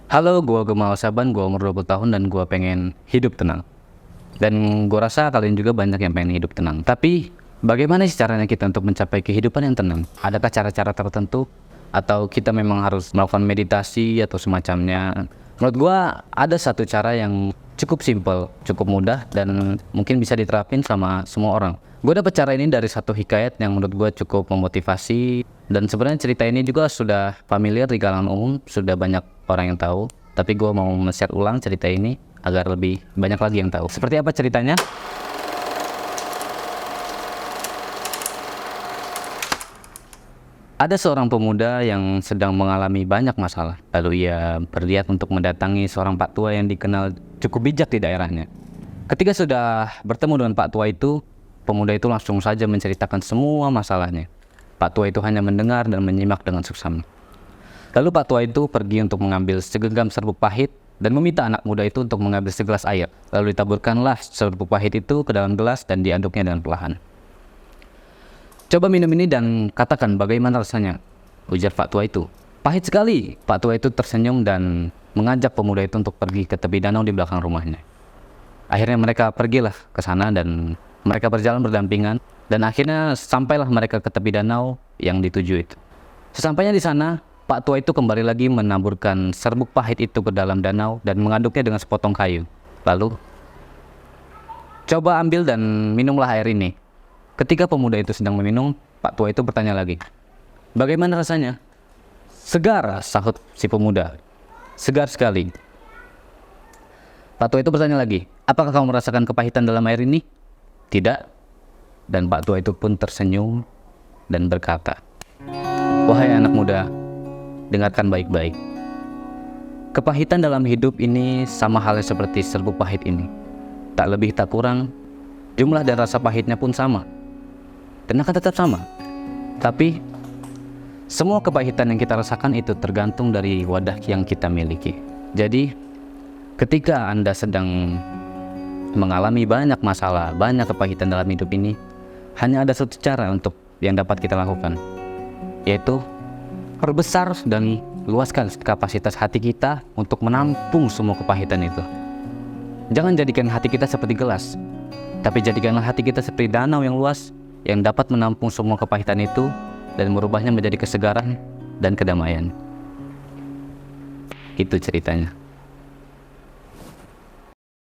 Halo, gua Gemal Saban, gua umur 20 tahun dan gua pengen hidup tenang. Dan gua rasa kalian juga banyak yang pengen hidup tenang. Tapi, bagaimana sih caranya kita untuk mencapai kehidupan yang tenang? Adakah cara-cara tertentu? Atau kita memang harus melakukan meditasi atau semacamnya? Menurut gua, ada satu cara yang cukup simpel, cukup mudah, dan mungkin bisa diterapin sama semua orang. Gue dapet cara ini dari satu hikayat yang menurut gue cukup memotivasi. Dan sebenarnya cerita ini juga sudah familiar di kalangan umum, sudah banyak orang yang tahu. Tapi gue mau men-share ulang cerita ini agar lebih banyak lagi yang tahu. Seperti apa ceritanya? Ada seorang pemuda yang sedang mengalami banyak masalah. Lalu ia berniat untuk mendatangi seorang pak tua yang dikenal cukup bijak di daerahnya. Ketika sudah bertemu dengan pak tua itu, pemuda itu langsung saja menceritakan semua masalahnya. Pak tua itu hanya mendengar dan menyimak dengan seksama. Lalu pak tua itu pergi untuk mengambil segenggam serbuk pahit dan meminta anak muda itu untuk mengambil segelas air. Lalu ditaburkanlah serbuk pahit itu ke dalam gelas dan diaduknya dengan perlahan. "Coba minum ini dan katakan bagaimana rasanya," ujar pak tua itu. "Pahit sekali." Pak tua itu tersenyum dan mengajak pemuda itu untuk pergi ke tepi danau di belakang rumahnya. Akhirnya mereka pergilah ke sana dan mereka berjalan berdampingan dan akhirnya sampailah mereka ke tepi danau yang dituju itu. Sesampainya di sana, pak tua itu kembali lagi menaburkan serbuk pahit itu ke dalam danau dan mengaduknya dengan sepotong kayu. Lalu, "Coba ambil dan minumlah air ini." Ketika pemuda itu sedang meminum, pak tua itu bertanya lagi, "Bagaimana rasanya?" "Segar," sahut si pemuda. "Segar sekali." Pak tua itu bertanya lagi, "Apakah kamu merasakan kepahitan dalam air ini?" "Tidak." Dan pak tua itu pun tersenyum dan berkata, "Wahai anak muda, dengarkan baik-baik. Kepahitan dalam hidup ini sama halnya seperti serbuk pahit ini. Tak lebih tak kurang, jumlah dan rasa pahitnya pun sama. Dan akan tetap sama. Tapi, semua kepahitan yang kita rasakan itu tergantung dari wadah yang kita miliki. Jadi, ketika Anda sedang mengalami banyak masalah, banyak kepahitan dalam hidup ini, hanya ada satu cara untuk yang dapat kita lakukan, yaitu perbesar dan luaskan kapasitas hati kita untuk menampung semua kepahitan itu. Jangan jadikan hati kita seperti gelas, tapi jadikanlah hati kita seperti danau yang luas yang dapat menampung semua kepahitan itu dan merubahnya menjadi kesegaran dan kedamaian. Itu ceritanya.